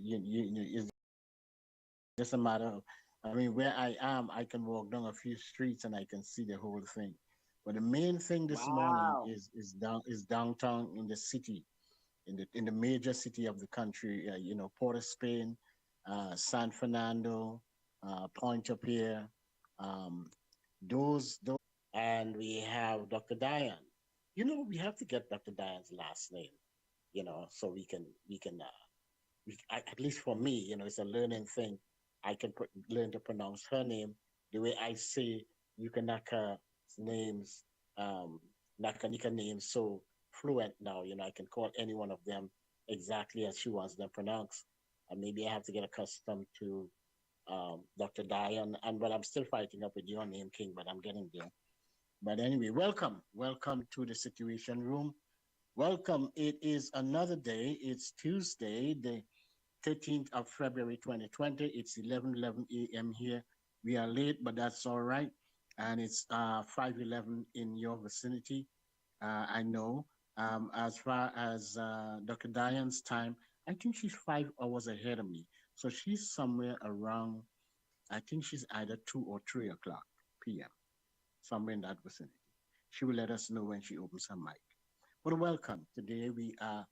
it's just a matter of, I mean, where I am, I can walk down a few streets and I can see the whole thing. But the main thing this morning Wow. is downtown in the city, in the major city of the country. Port of Spain, San Fernando, Point of Pierre, um, those, and we have Dr. Diane. We have to get Dr. Diane's last name. So at least for me, it's a learning thing. I can learn to pronounce her name the way I say Yukanaka names, um, Nakanika names so fluent now. I can call any one of them exactly as she wants them pronounced. And maybe I have to get accustomed to Dr. Diane. But I'm still fighting up with your name, King, but I'm getting there. But anyway, welcome to the Situation Room. Welcome. It is another day. It's Tuesday, the 13th of February 2020. It's 11:11 a.m. here. We are late, but that's all right. And it's 5:11 in your vicinity. I know. As far as Dr. Diane's time, I think she's 5 hours ahead of me. So she's somewhere around, I think she's either 2 or 3 o'clock p.m., somewhere in that vicinity. She will let us know when she opens her mic. But welcome. Today we are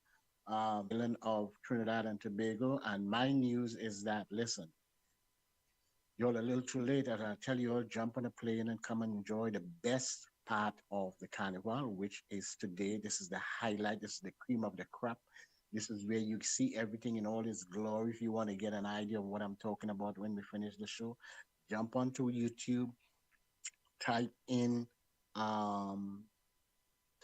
of Trinidad and Tobago, and my news is that, listen, you're a little too late, and I tell you all, jump on a plane and come and enjoy the best part of the carnival, which is today. This is the highlight. This is the cream of the crop. This is where you see everything in all its glory. If you want to get an idea of what I'm talking about when we finish the show, jump onto YouTube, type in um,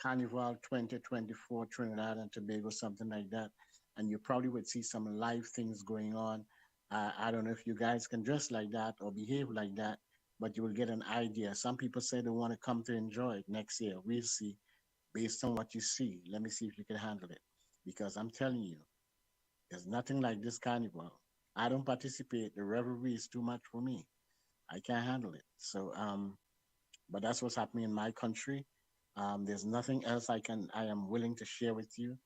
Carnival 2024 Trinidad and Tobago, something like that. And you probably would see some live things going on. I don't know if you guys can dress like that or behave like that, but you will get an idea. Some people say they want to come to enjoy it next year. We'll see based on what you see. Let me see if you can handle it. Because I'm telling you, there's nothing like this carnival. I don't participate. The revelry is too much for me. I can't handle it. But that's what's happening in my country. There's nothing else I am willing to share with you.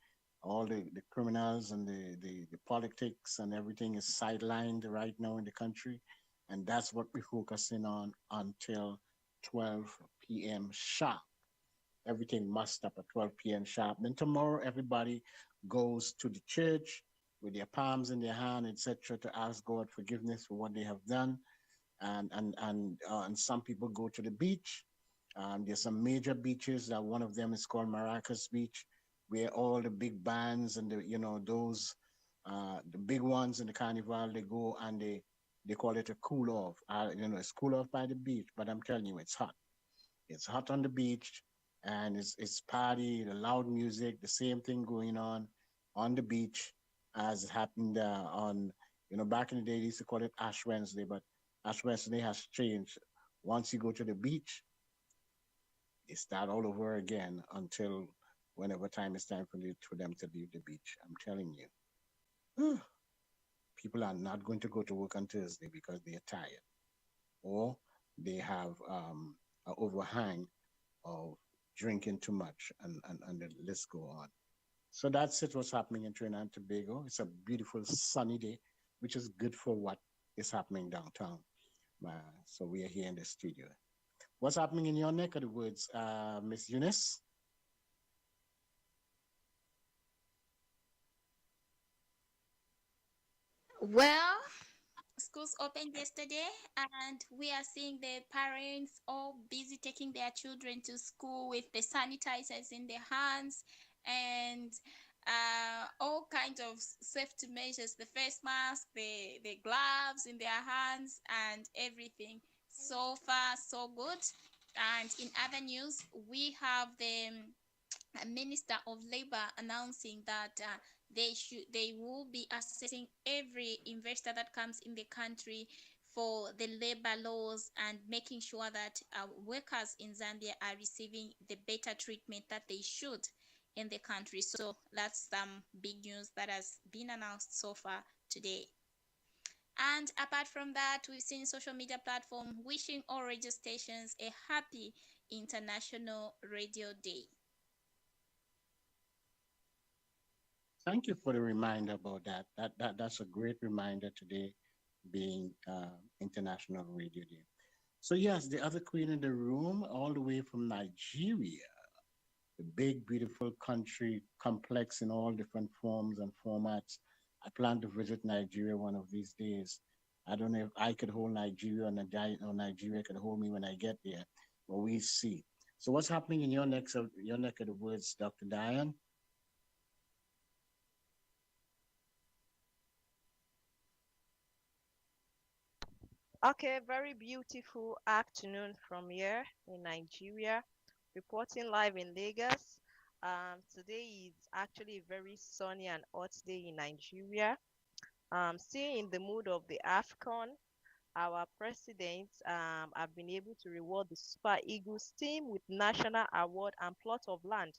All the criminals and the politics and everything is sidelined right now in the country. And that's what we're focusing on until 12 p.m. sharp. Everything must stop at 12 p.m. sharp. Then tomorrow, everybody goes to the church with their palms in their hand, etc., to ask God forgiveness for what they have done. And some people go to the beach. There's some major beaches. One of them is called Maracas Beach, where all the big bands and those the big ones in the carnival, they go and they call it a cool off. It's cool off by the beach, but I'm telling you, it's hot. It's hot on the beach, and it's party, the loud music, the same thing going on the beach as happened on back in the day they used to call it Ash Wednesday, but Ash Wednesday has changed. Once you go to the beach, they start all over again until whenever time is time for them to leave the beach. I'm telling you, people are not going to go to work on Thursday because they're tired or they have an overhang of drinking too much, and the list go on. So that's it, what's happening in Trinidad and Tobago. It's a beautiful sunny day, which is good for what is happening downtown. Uh, so we are here in the studio. What's happening in your neck of the woods, Miss Eunice? Well, schools opened yesterday, and we are seeing the parents all busy taking their children to school with the sanitizers in their hands and all kinds of safety measures, the face mask, the gloves in their hands, and everything. So far, so good. And in other news, we have the Minister of Labor announcing that they will be assessing every investor that comes in the country for the labor laws and making sure that workers in Zambia are receiving the better treatment that they should in the country. So that's some big news that has been announced so far today. And apart from that, we've seen social media platform wishing all radio stations a happy International Radio Day. Thank you for the reminder about that. That's a great reminder today, being International Radio Day. So yes, the other queen in the room, all the way from Nigeria, the big, beautiful country, complex in all different forms and formats. I plan to visit Nigeria one of these days. I don't know if I could hold Nigeria or Nigeria could hold me when I get there, but we see. So what's happening in your neck of the woods, Dr. Diane? Okay, very beautiful afternoon from here in Nigeria, reporting live in Lagos. Today is actually a very sunny and hot day in Nigeria. Still in the mood of the AFCON, our presidents have been able to reward the Super Eagles team with national award and plot of land,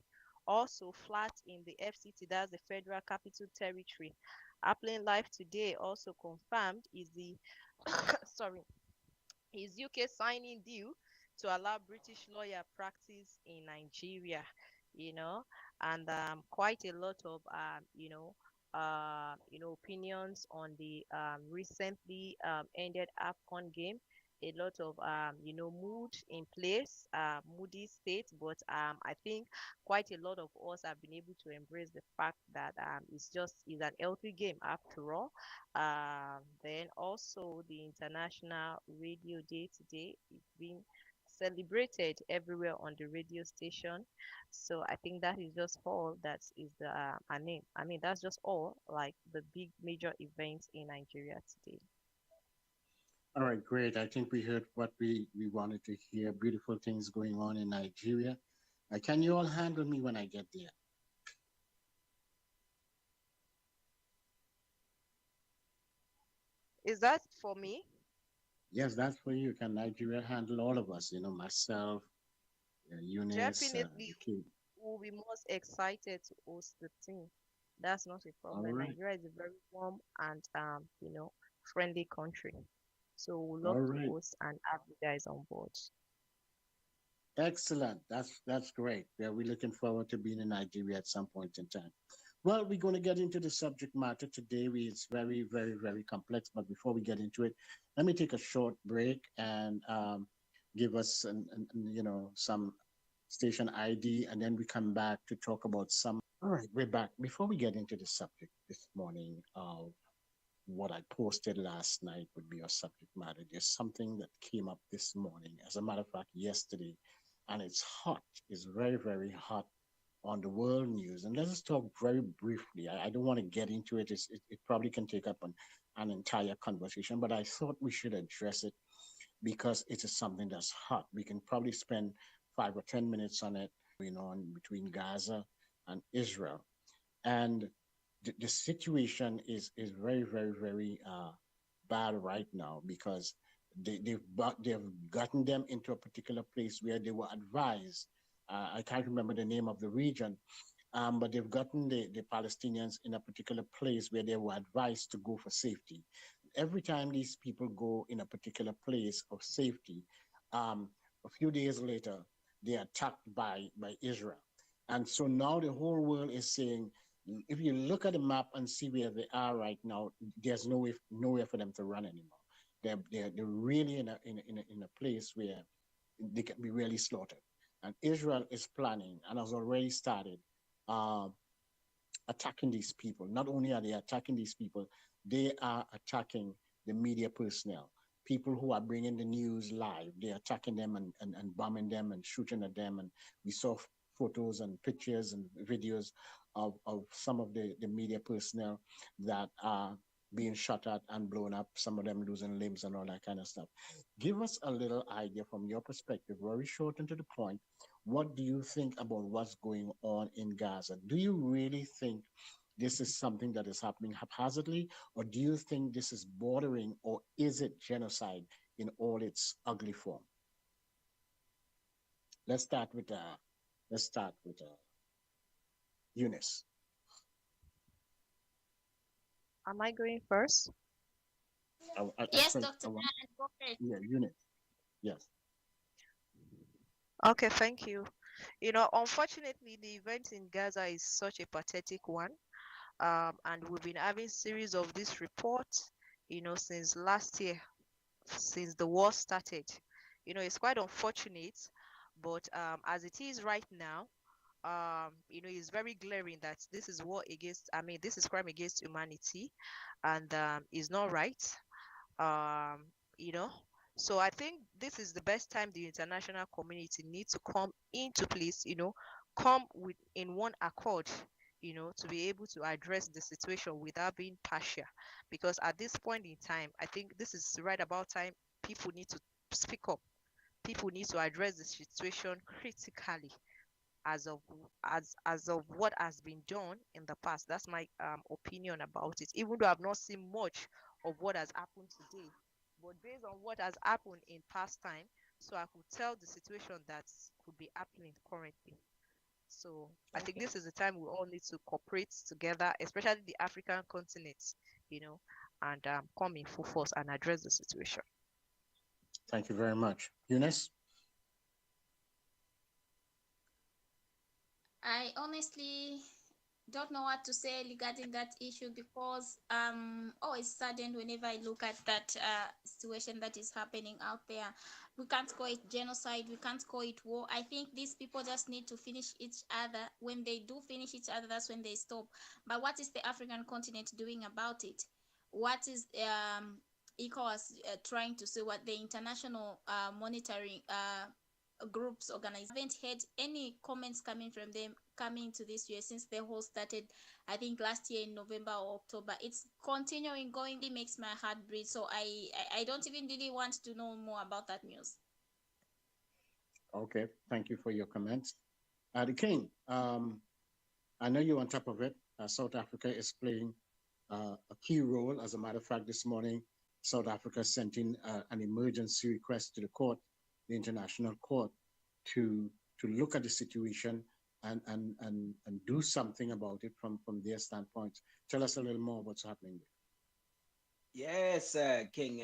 also flat in the FCT, that's the Federal Capital Territory. Happening live today, also confirmed, is the sorry, is UK signing deal to allow British lawyer practice in Nigeria, you know, and quite a lot of opinions on the recently ended AFCON game. A lot of mood in place, moody state, but I think quite a lot of us have been able to embrace the fact that it's an healthy game after all. Then also the International Radio Day today is being celebrated everywhere on the radio station. So I think that is just all that is the I mean that's just all like the big major events in Nigeria today. All right, great. I think we heard what we wanted to hear. Beautiful things going on in Nigeria. Can you all handle me when I get there? Is that for me? Yes, that's for you. Can Nigeria handle all of us? You know, myself, Eunice, Definitely okay. will be most excited to host the team. That's not a All problem. right, Nigeria is a very warm and friendly country. So we all love to right. host and have you guys on board. Excellent. That's great. Yeah, we're looking forward to being in Nigeria at some point in time. Well, we're going to get into the subject matter today. It's very, very, very complex. But before we get into it, let me take a short break and give us some station ID, and then we come back to talk about some. All right, we're back. Before we get into the subject this morning of what I posted last night would be our subject matter. There's something that came up this morning. As a matter of fact, yesterday, and it's hot. It's very, very hot on the world news. And let us talk very briefly. I don't want to get into it. It probably can take up an entire conversation, but I thought we should address it because it is something that's hot. We can probably spend 5 or 10 minutes on it going on between Gaza and Israel. And the situation is very, very, very bad right now because they've gotten them into a particular place where they were advised. I can't remember the name of the region, but they've gotten the Palestinians in a particular place where they were advised to go for safety. Every time these people go in a particular place of safety, a few days later, they're attacked by Israel. And so now the whole world is saying, if you look at the map and see where they are right now, there's nowhere for them to run anymore. They're really in a place where they can be really slaughtered. And Israel is planning and has already started uh, attacking these people. Not only are they attacking these people, they are attacking the media personnel, people who are bringing the news live. They're attacking them and bombing them and shooting at them. And we saw photos and pictures and videos of some of the media personnel that are being shot at and blown up, some of them losing limbs and all that kind of stuff. Give us a little idea from your perspective, very short and to the point. What do you think about what's going on in Gaza? Do you really think this is something that is happening haphazardly, or do you think this is bordering, or is it genocide in all its ugly form? Let's start with uh, let's start with Eunice. Am I going first? Yes, Actually, Dr. Dan, go ahead. yeah, Eunice. Yes. Okay, thank you. Unfortunately, the event in Gaza is such a pathetic one. And we've been having series of this report, since last year, since the war started. It's quite unfortunate, but as it is right now, it's very glaring that this is war against, I mean, this is crime against humanity, and is not right. Um, you know, so I think this is the best time the international community needs to come into place, come with in one accord, to be able to address the situation without being partial. Because at this point in time, I think this is right about time people need to speak up. People need to address the situation critically as of as of what has been done in the past. That's my opinion about it. Even though I've not seen much of what has happened today, but based on what has happened in past time, so I could tell the situation that could be happening currently. So I think Okay. this is the time we all need to cooperate together, especially the African continent, you know, and come in full force and address the situation. Thank you very much. Eunice? I honestly don't know what to say regarding that issue because always saddened whenever I look at that situation that is happening out there. We can't call it genocide, we can't call it war. I think these people just need to finish each other. When they do finish each other, that's when they stop. But what is the African continent doing about it? What is ECOWAS trying to say? What the international monitoring groups organize? I haven't heard any comments coming from them coming to this year since the whole started. I think last year in November or October. It's continuing going. It makes my heart bleed. So I don't even really want to know more about that news. Okay, thank you for your comments. The King, I know you're on top of it. South Africa is playing a key role. As a matter of fact, this morning, South Africa sent in an emergency request to the court, the International Court, to look at the situation and do something about it from their standpoint. Tell us a little more what's happening there. Yes, King.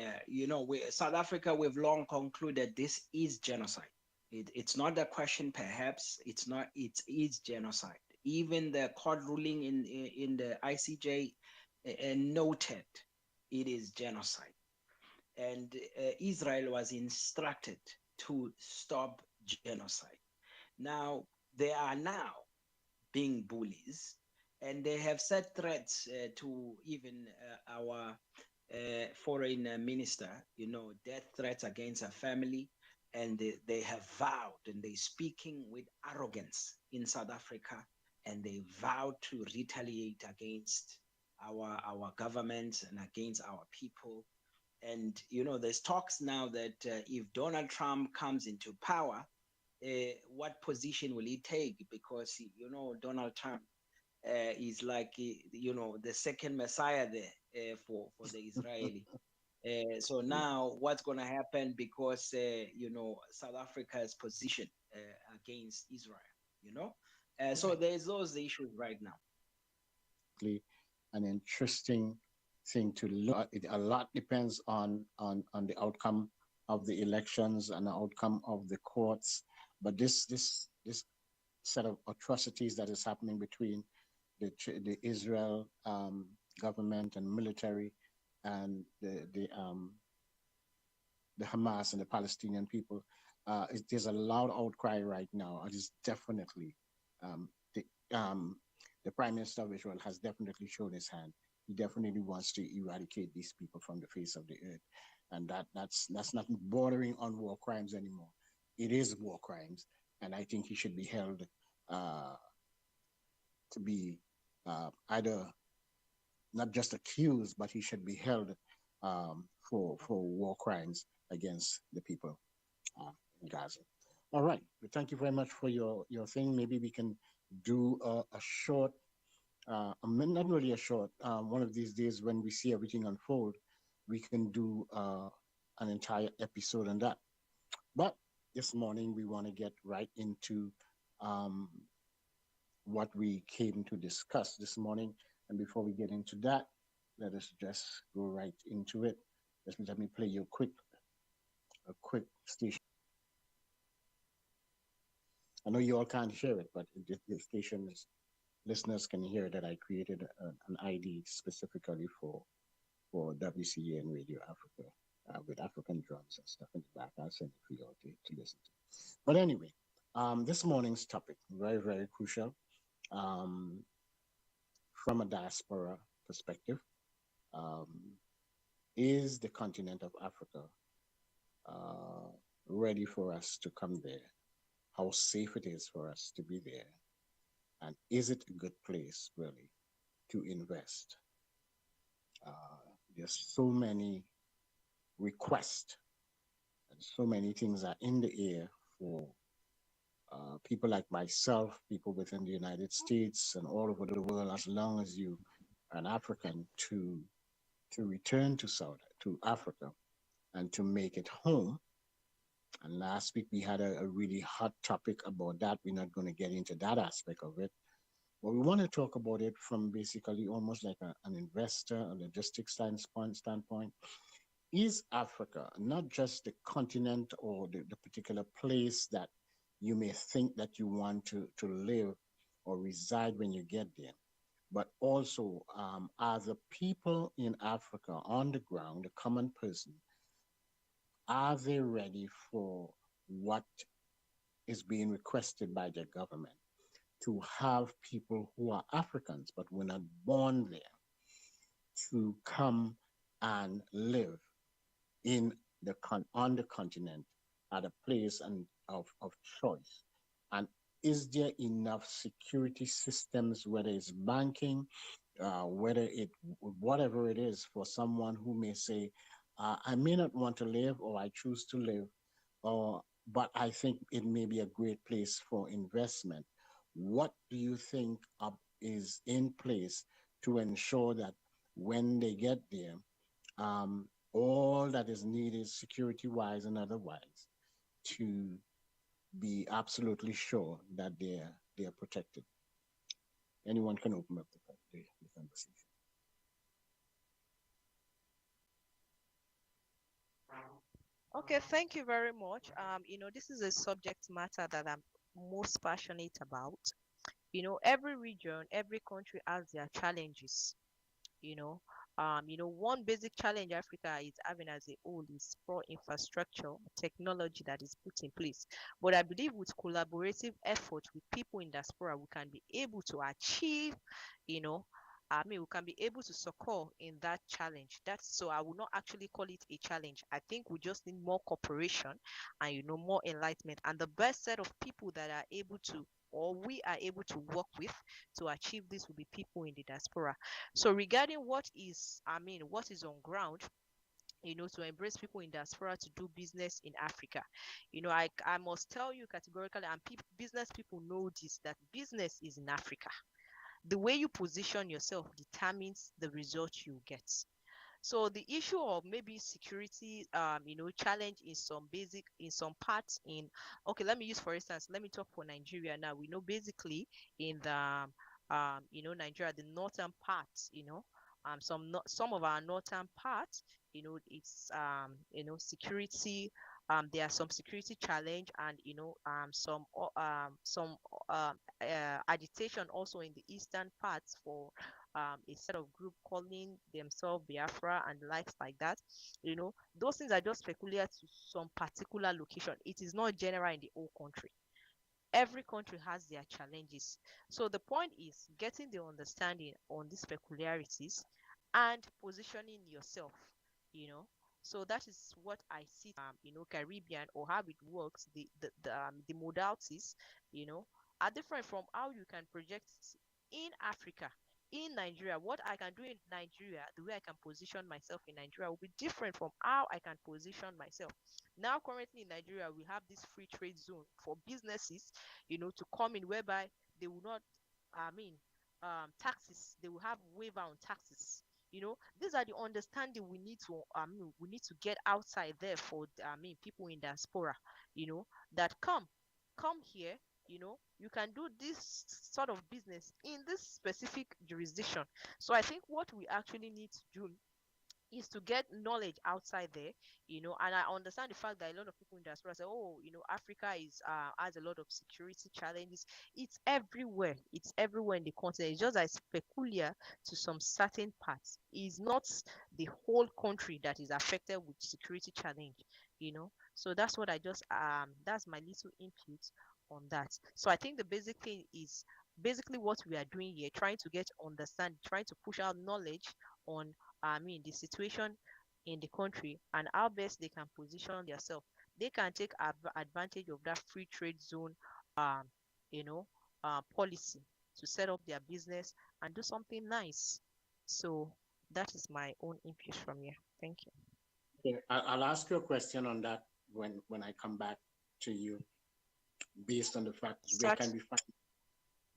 South Africa, we've long concluded this is genocide. It's not a question, perhaps. It's not. It is genocide. Even the court ruling in the ICJ noted it is genocide, and Israel was instructed to stop genocide. Now they are now being bullies, and they have set threats to even our foreign minister, death threats against her family. And they have vowed, and they're speaking with arrogance in South Africa, and they vowed to retaliate against our government and against our people. And, there's talks now that if Donald Trump comes into power, what position will he take? Because, Donald Trump is like, the second Messiah there for the Israeli. So now what's going to happen because, South Africa's position against Israel, so there's those issues right now. An interesting thing to look at. A lot depends on the outcome of the elections and the outcome of the courts. But this set of atrocities that is happening between the Israel government and military and the Hamas and the Palestinian people, there's a loud outcry right now. It is definitely the Prime Minister of Israel has definitely shown his hand. He definitely wants to eradicate these people from the face of the earth, and that's not bordering on war crimes anymore. It is war crimes, and I think he should be held to be either not just accused, but he should be held for war crimes against the people in Gaza. All right. Well, thank you very much for your thing. Maybe we can do a short, not really a short, one of these days when we see everything unfold, we can do an entire episode on that. But this morning, we want to get right into what we came to discuss this morning. And before we get into that, let us just go right into it. Let me play you a quick station. I know you all can't hear it, but the station is listeners can hear that I created an ID specifically for WCA and Radio Africa with African drums and stuff in the back. I'll send it for you all to listen to. But anyway, this morning's topic, very, very crucial um, from a diaspora perspective. Um, is the continent of Africa uh, ready for us to come there? How safe it is for us to be there? And is it a good place, really, to invest? There's so many requests and so many things are in the air for people like myself, people within the United States and all over the world, as long as you are an African, to return to Africa and to make it home. And last week we had a really hot topic about that. We're not going to get into that aspect of it, but we want to talk about it from basically almost like an investor, a logistics standpoint. Is Africa not just the continent or the particular place that you may think that you want to live or reside when you get there, but also are the people in Africa on the ground, the common person, are they ready for what is being requested by their government to have people who are Africans but were not born there to come and live in on the continent at a place of choice? And is there enough security systems, whether it's banking, whether it whatever it is, for someone who may say, I may not want to live or I choose to live, or but I think it may be a great place for investment. What do you think is in place to ensure that when they get there, all that is needed security wise and otherwise to be absolutely sure that they're protected? Anyone can open up the conversation. Okay, thank you very much. This is a subject matter that I'm most passionate about. Every region, every country has their challenges. you know one basic challenge Africa is having as a whole is poor infrastructure technology that is put in place. But I believe with collaborative effort with people in diaspora, we can be able to achieve, you know we can be able to succor in that challenge. That's so I will not actually call it a challenge. I think we just need more cooperation and more enlightenment, and the best set of people that are able to, or we are able to work with to achieve this, will be people in the diaspora. So regarding what is on ground, to embrace people in diaspora to do business in Africa, I must tell you categorically, and business people know this, that business is in Africa. The way you position yourself determines the result you get. So the issue of maybe security, challenge in some parts in, okay, let me use, for instance, let me talk for Nigeria now. We know basically in the, Nigeria, the northern parts, some of our northern parts, it's, security, there are some security challenge, and, some agitation also in the eastern parts for a set of group calling themselves Biafra and likes like that. Those things are just peculiar to some particular location. It is not general in the whole country. Every country has their challenges. So the point is getting the understanding on these peculiarities and positioning yourself, you know. So that is what I see, Caribbean, or how it works. The modalities, you know, are different from how you can project in Africa. In Nigeria, what I can do in Nigeria, the way I can position myself in Nigeria will be different from how I can position myself. Now, currently in Nigeria, we have this free trade zone for businesses, to come in, whereby they will not, I mean, taxes, they will have waiver on taxes. These are the understanding we need to get outside there for, people in diaspora, that come here, you can do this sort of business in this specific jurisdiction. So I think what we actually need to do is to get knowledge outside there, and I understand the fact that a lot of people in diaspora say, oh, Africa is has a lot of security challenges. It's everywhere in the continent. It's just that it's peculiar to some certain parts. It's not the whole country that is affected with security challenge. So that's what I just that's my little input on that. So I think the basic thing is basically what we are doing here, trying to get understand, trying to push out knowledge on the situation in the country and how best they can position themselves. They can take advantage of that free trade zone, um, you know, policy to set up their business and do something nice. So that is my own input from here. Thank you. Okay, I'll ask you a question on that when I come back to you, based on the fact where can we find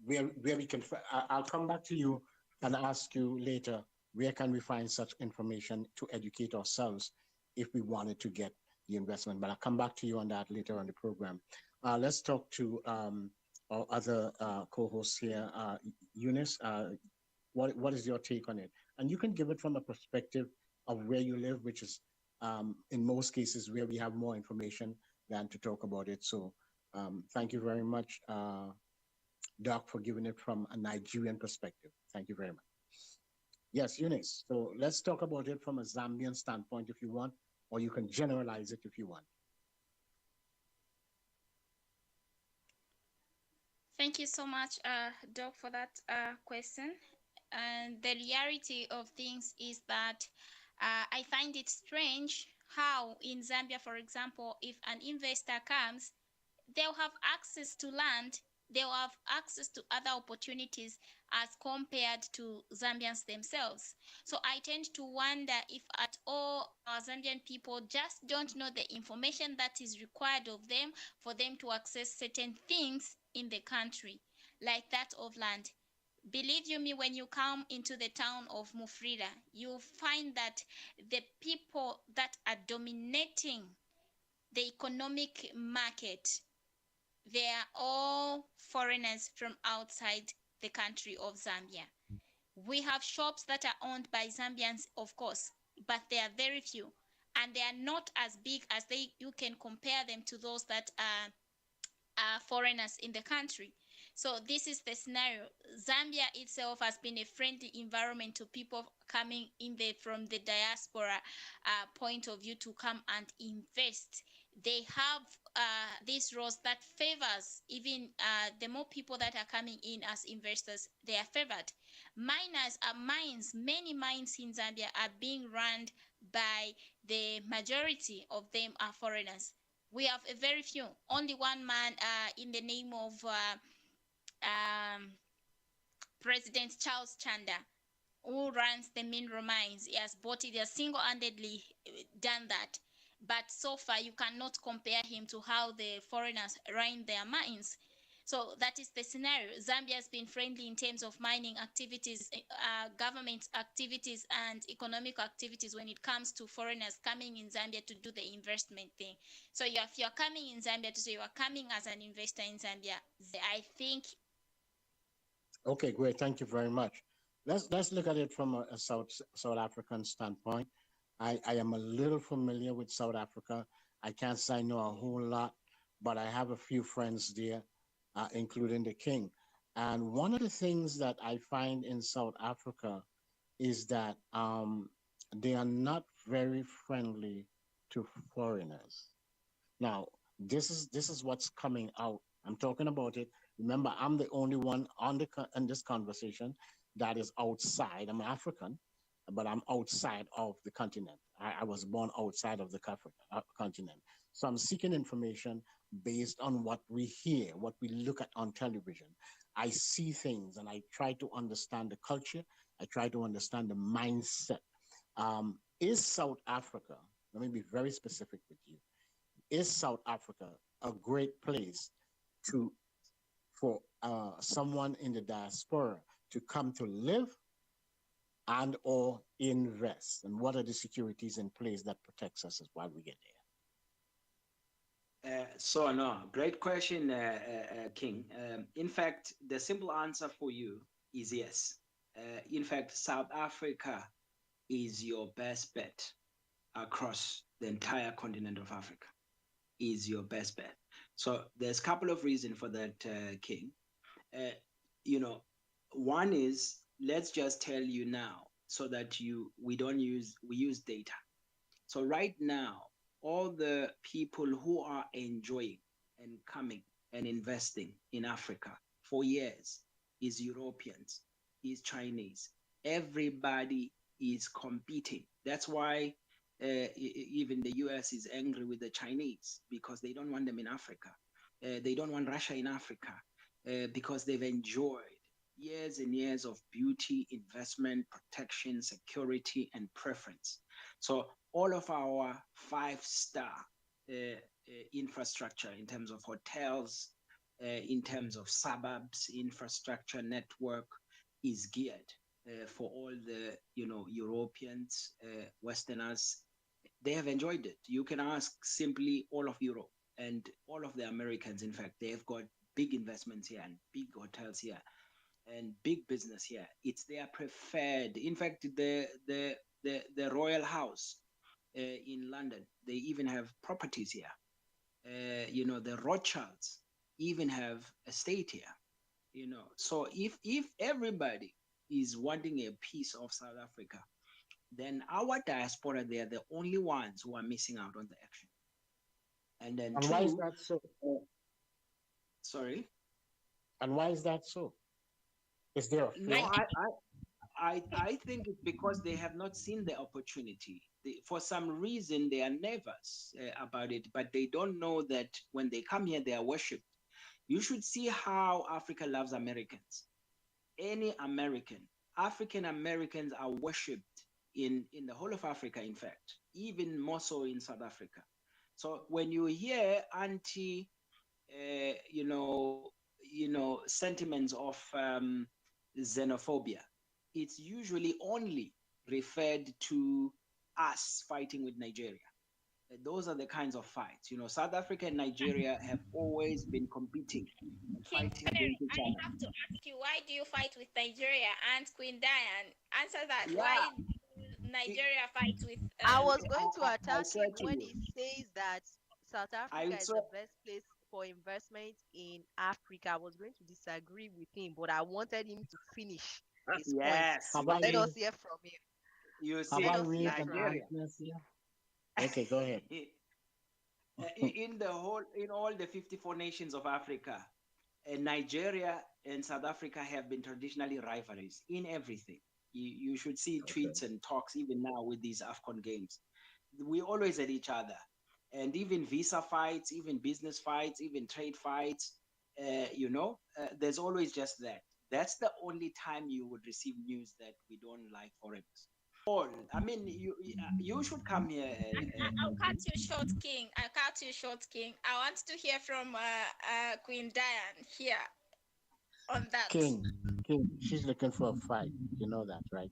where we can. I'll come back to you and ask you later, where can we find such information to educate ourselves if we wanted to get the investment? But I'll come back to you on that later on the program. Let's talk to our other co-hosts here. Eunice, what is your take on it? And you can give it from a perspective of where you live, which is in most cases where we have more information than to talk about it. So thank you very much, Doc, for giving it from a Nigerian perspective. Thank you very much. Yes, Eunice. So let's talk about it from a Zambian standpoint if you want, or you can generalize it if you want. Thank you so much, Doc, for that question. And the reality of things is that I find it strange how in Zambia, for example, if an investor comes, they'll have access to land, they'll have access to other opportunities as compared to Zambians themselves. So I tend to wonder if at all our Zambian people just don't know the information that is required of them for them to access certain things in the country, like that of land. Believe you me, when you come into the town of Mufrida, you'll find that the people that are dominating the economic market, they are all foreigners from outside the country of Zambia. We have shops that are owned by Zambians, of course, but they are very few, and they are not as big as you can compare them to those that are foreigners in the country. So this is the scenario. Zambia itself has been a friendly environment to people coming in from the diaspora point of view to come and invest. They have these laws that favors even the more people that are coming in as investors, they are favored. Miners are mines. Many mines in Zambia are being run by the majority of them are foreigners. We have a very few. Only one man in the name of President Charles Chanda, who runs the mineral mines. He has bought it. He has single-handedly done that. But so far, you cannot compare him to how the foreigners run their mines. So that is the scenario. Zambia has been friendly in terms of mining activities, government activities, and economic activities when it comes to foreigners coming in Zambia to do the investment thing. So if you're coming in Zambia to say you are coming as an investor in Zambia, I think. Okay, great. Thank you very much. Let's look at it from a South African standpoint. I am a little familiar with South Africa. I can't say I know a whole lot, but I have a few friends there, including the King. And one of the things that I find in South Africa is that they are not very friendly to foreigners. Now, this is what's coming out. I'm talking about it. Remember, I'm the only one in this conversation that is outside. I'm African, but I'm outside of the continent. I was born outside of the continent. So I'm seeking information based on what we hear, what we look at on television. I see things and I try to understand the culture. I try to understand the mindset. Is South Africa, let me be very specific with you, is South Africa a great place for someone in the diaspora to come to live and or invest? And what are the securities in place that protects us while we get there? Great question, King. In fact, the simple answer for you is yes. In fact, South Africa is your best bet across the entire continent of Africa. Is your best bet. So there's a couple of reasons for that, King. Uh, you know, one is, let's just tell you now so that we use data. So right now, all the people who are enjoying and coming and investing in Africa for years is Europeans, is Chinese. Everybody is competing. That's why even the US is angry with the Chinese, because they don't want them in Africa. They don't want Russia in Africa, because they've enjoyed years and years of beauty, investment, protection, security, and preference. So all of our five-star infrastructure in terms of hotels, in terms of suburbs, infrastructure network is geared for all the Europeans, Westerners. They have enjoyed it. You can ask simply all of Europe and all of the Americans. In fact, they've got big investments here and big hotels here and big business here. It's their preferred. In fact, the Royal House in London, they even have properties here. The Rothschilds even have a estate here. So if everybody is wanting a piece of South Africa, then our diaspora, they are the only ones who are missing out on the action. And then And why is that so? Sorry? And why is that so? Is there a No, fear? I think it's because they have not seen the opportunity. For some reason, they are nervous about it, but they don't know that when they come here, they are worshipped. You should see how Africa loves Americans. Any American, African Americans are worshipped in the whole of Africa, in fact, even more so in South Africa. So when you hear anti, sentiments of xenophobia, it's usually only referred to us fighting with Nigeria. Those are the kinds of fights. South Africa and Nigeria have always been competing and King fighting Henry, against each I other. have to ask you, why do you fight with Nigeria and Queen Diane? Answer that. Yeah. Why do Nigeria fight with? I was going to I attack swear him to when you. he says that South I Africa is swear. the best place for investment in Africa. I was going to disagree with him, but I wanted him to finish his point. Yes. Have So I let us raised, hear from him. You have see, Let I us hear raised an from him. Nigeria. argument here? Okay, go ahead. In all the 54 nations of Africa, Nigeria and South Africa have been traditionally rivalries in everything. You should see tweets and talks even now with these AFCON games. We always at each other, and even visa fights, even business fights, even trade fights. There's always just that. That's the only time you would receive news that we don't like foreigners. I mean, you should come here. I'll cut you short, King. I'll cut you short, King. I want to hear from Queen Diane here on that. King, she's looking for a fight. You know that, right?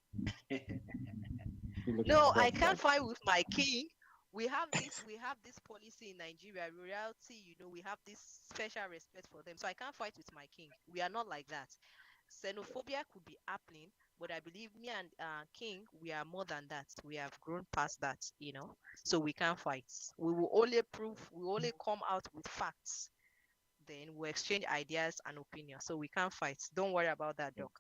No, I can't fight with my king. We have this policy in Nigeria. Reality, we have this special respect for them. So I can't fight with my king. We are not like that. Xenophobia could be happening, but I believe me and King, we are more than that. We have grown past that. So we can't fight. We will only come out with facts. Then we'll exchange ideas and opinions. So we can't fight. Don't worry about that, Doc.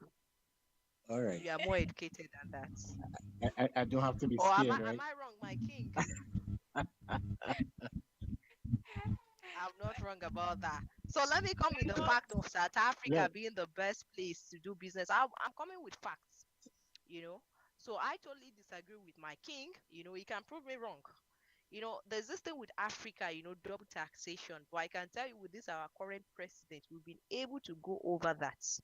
All right. You are more educated than that. I don't have to be Or scared, am right? I wrong, my king? I'm not wrong about that. So let me come with the fact of South Africa being the best place to do business. I'm coming with facts. So I totally disagree with my king. He can prove me wrong. There's this thing with Africa, double taxation. But I can tell you with this, our current president, we've been able to go over that.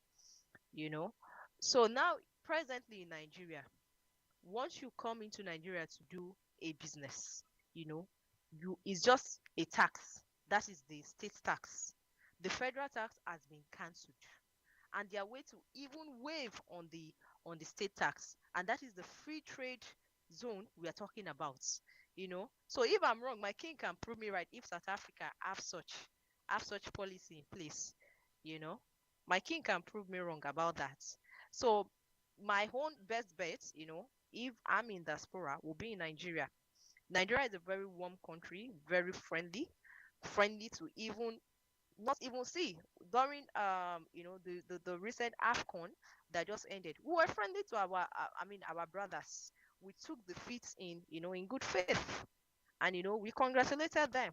So now, presently in Nigeria, once you come into Nigeria to do a business, it's just a tax. That is the state tax. The federal tax has been cancelled, and their way to even waive on the state tax, and that is the free trade zone we are talking about. So if I'm wrong, my king can prove me right. If South Africa have such policy in place, my king can prove me wrong about that. So my own best bet, if I'm in diaspora, will be in Nigeria. Nigeria is a very warm country, very friendly to even not even see during the recent AFCON that just ended. We were friendly to our brothers. We took the defeat in good faith, and we congratulated them.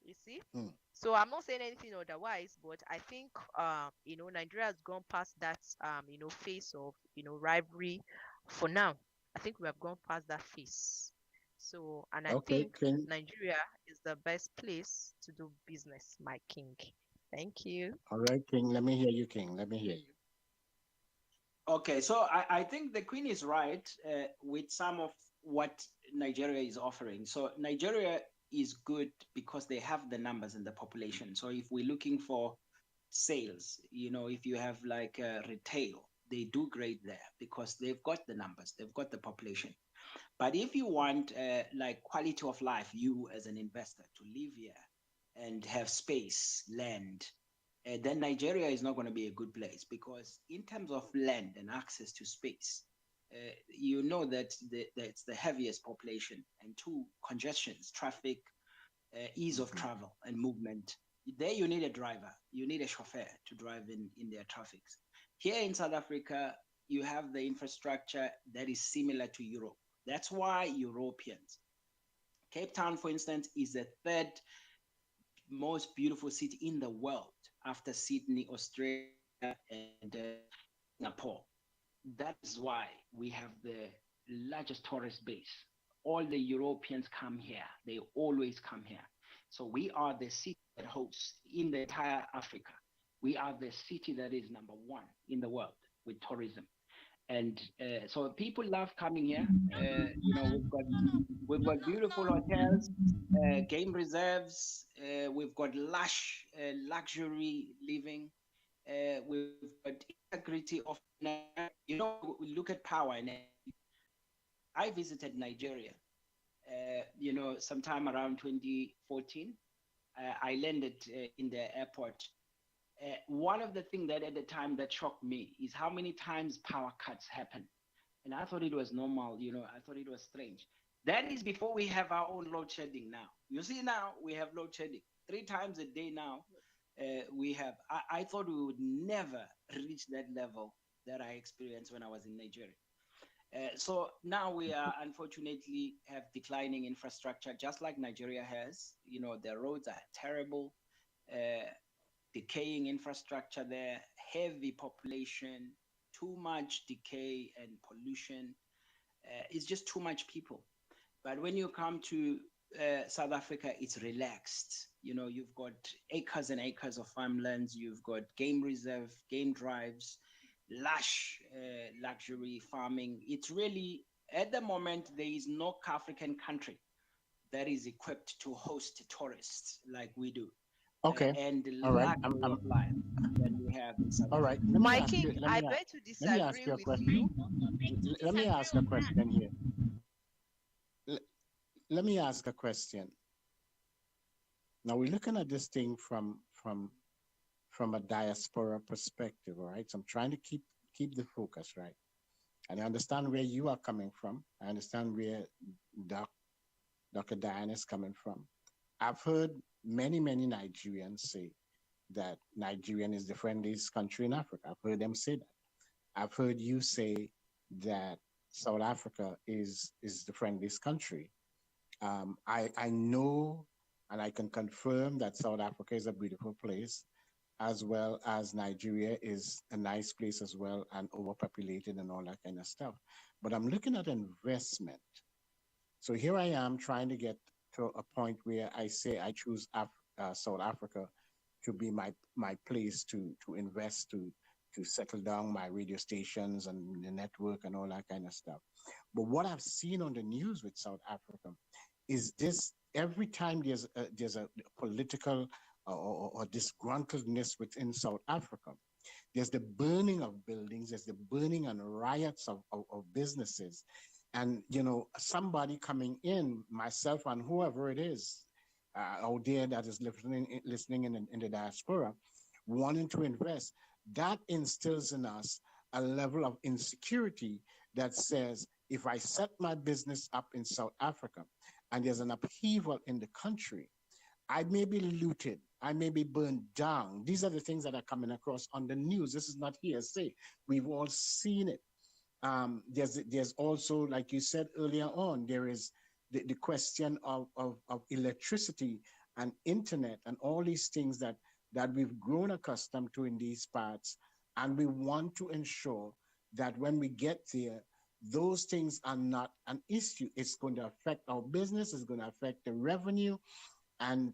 You see. Mm. So I'm not saying anything otherwise, but I think Nigeria has gone past that phase of rivalry for now. I think we have gone past that phase. So, and I Okay, think King. Nigeria is the best place to do business, my king. Thank you. All right, King. Let me hear you, King. Let me hear you. Okay, so I think the Queen is right with some of what Nigeria is offering. So Nigeria is good because they have the numbers in the population. So if we're looking for sales, if you have like retail, they do great there because they've got the numbers, they've got the population. But if you want like quality of life, you as an investor to live here and have space, land, then Nigeria is not going to be a good place because in terms of land and access to space, that it's the heaviest population and two congestions, traffic, ease of travel and movement. There you need a driver, you need a chauffeur to drive in their traffics. Here in South Africa, you have the infrastructure that is similar to Europe. That's why Europeans, Cape Town, for instance, is the third most beautiful city in the world after Sydney, Australia, and Singapore. That is why we have the largest tourist base. All the Europeans come here. They always come here. So we are the city that hosts in the entire Africa. We are the city that is number one in the world with tourism. And so people love coming here. We've got beautiful hotels, game reserves. We've got lush luxury living. We've got integrity of, we look at power. And I visited Nigeria, sometime around 2014. I landed in the airport. One of the things that at the time that shocked me is how many times power cuts happen. And I thought it was normal, I thought it was strange. That is before we have our own load shedding now. You see, now we have load shedding 3 times a day now. We have, I thought we would never reach that level that I experienced when I was in Nigeria. So now we are unfortunately have declining infrastructure, just like Nigeria has. The roads are terrible, decaying infrastructure there, heavy population, too much decay and pollution. It's just too much people. But when you come to South Africa, it's relaxed. You've got acres and acres of farmlands. You've got game reserve, game drives, lush luxury farming. It's really, at the moment, there is no African country that is equipped to host tourists like we do. Okay. And the All right. luxury of life that we have in South All right. Africa. Let me My ask you. king, Let I me, beg to let me ask disagree you a with question. you. Let me ask a question here. Let me ask a question. Now we're looking at this thing from a diaspora perspective, all right? So I'm trying to keep the focus, right? And I understand where you are coming from. I understand where Dr. Diane is coming from. I've heard many Nigerians say that Nigeria is the friendliest country in Africa. I've heard them say that. I've heard you say that South Africa is the friendliest country. I know and I can confirm that South Africa is a beautiful place, as well as Nigeria is a nice place as well, and overpopulated and all that kind of stuff. But I'm looking at investment. So here I am trying to get to a point where I say I choose South Africa to be my place to invest, to settle down my radio stations and the network and all that kind of stuff. But what I've seen on the news with South Africa is this: every time there's a political or disgruntledness within South Africa, there's the burning of buildings, there's the burning and riots of businesses. And, somebody coming in, myself and whoever it is out there that is listening in the diaspora, wanting to invest, that instills in us a level of insecurity that says if I set my business up in South Africa and there's an upheaval in the country, I may be looted. I may be burned down. These are the things that are coming across on the news. This is not hearsay. We've all seen it. There's also, like you said earlier on, there is the question of electricity and internet and all these things that we've grown accustomed to in these parts. And we want to ensure that when we get there, those things are not an issue. It's going to affect our business, it's going to affect the revenue and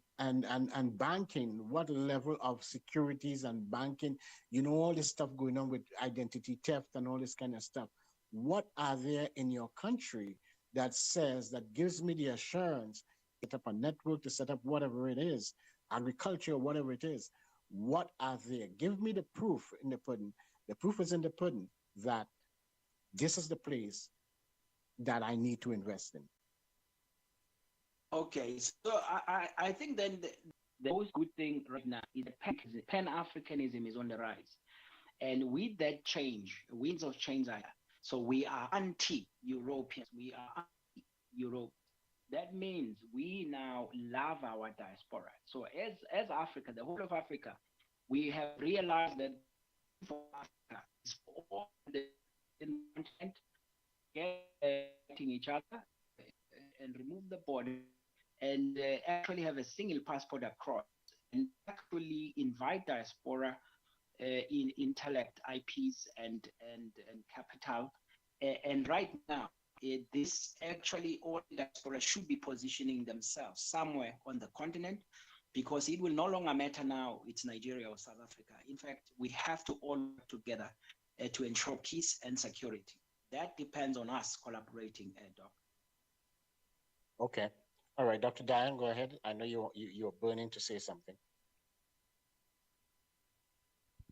banking, what level of securities and banking, all this stuff going on with identity theft and all this kind of stuff. What are there in your country that says, that gives me the assurance, set up a network, to set up whatever it is, agriculture, whatever it is? What are there? Give me the proof in the pudding. The proof is in the pudding that this is the place that I need to invest in. Okay, so I think then the most good thing right now is that Pan-Africanism is on the rise. And with that change, winds of change are, so we are anti-Europeans, we are anti-Europe. That means we now love our diaspora. So as Africa, the whole of Africa, we have realized that for Africa is for all the continent, getting each other and remove the border and actually have a single passport across and actually invite diaspora in intellect, IPs, and capital. And right now, this actually all diaspora should be positioning themselves somewhere on the continent, because it will no longer matter now it's Nigeria or South Africa. In fact, we have to all work together to ensure peace and security. That depends on us collaborating, Doc. Okay. All right, Dr. Diane, go ahead. I know you're burning to say something.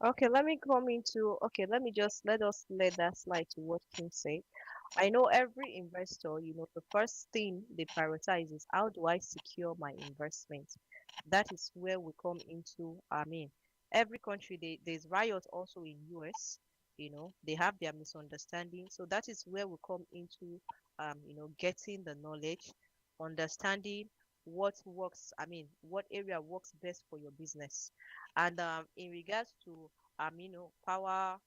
Okay, let me come into, okay, let us let that slide to what King said. I know every investor, the first thing they prioritize is, how do I secure my investment? That is where we come into, every country, there's riots also in US, they have their misunderstanding. So that is where we come into, getting the knowledge, understanding what works, what area works best for your business. And in regards to power,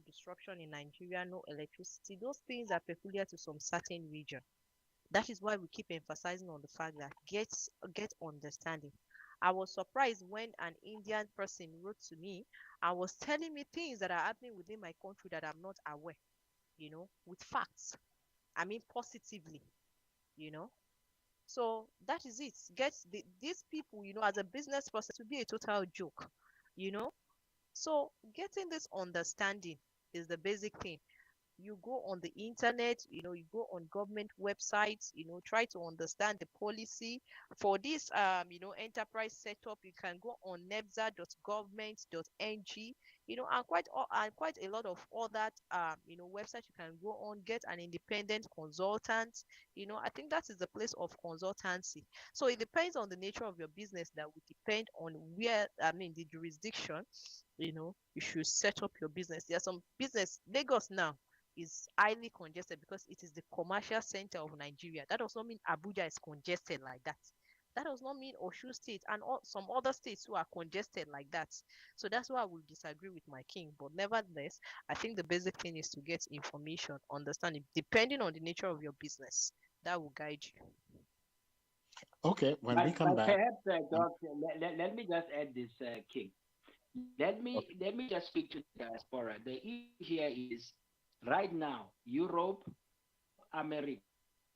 disruption in Nigeria, no electricity, those things are peculiar to some certain region. That is why we keep emphasizing on the fact that get understanding. I was surprised when an Indian person wrote to me and was telling me things that are happening within my country that I'm not aware, with facts. Positively, you know. So that is it. These people, as a business person, to be a total joke, you know. So getting this understanding is the basic thing. You go on the internet, you go on government websites, try to understand the policy for this enterprise setup. You can go on nebza.government.ng, and quite a lot of other websites you can go on, get an independent consultant. I think that is the place of consultancy. So it depends on the nature of your business, that would depend on where, the jurisdiction, you should set up your business. There's some business. Lagos now is highly congested because it is the commercial center of Nigeria. That does not mean Abuja is congested like that. That does not mean Osun State and some other states who are congested like that. So that's why I will disagree with my king. But nevertheless, I think the basic thing is to get information, understanding, depending on the nature of your business. That will guide you. Okay, when we come back. Perhaps, Doc, let me just add this, King. Let me just speak to the diaspora. The issue here is right now, Europe, America,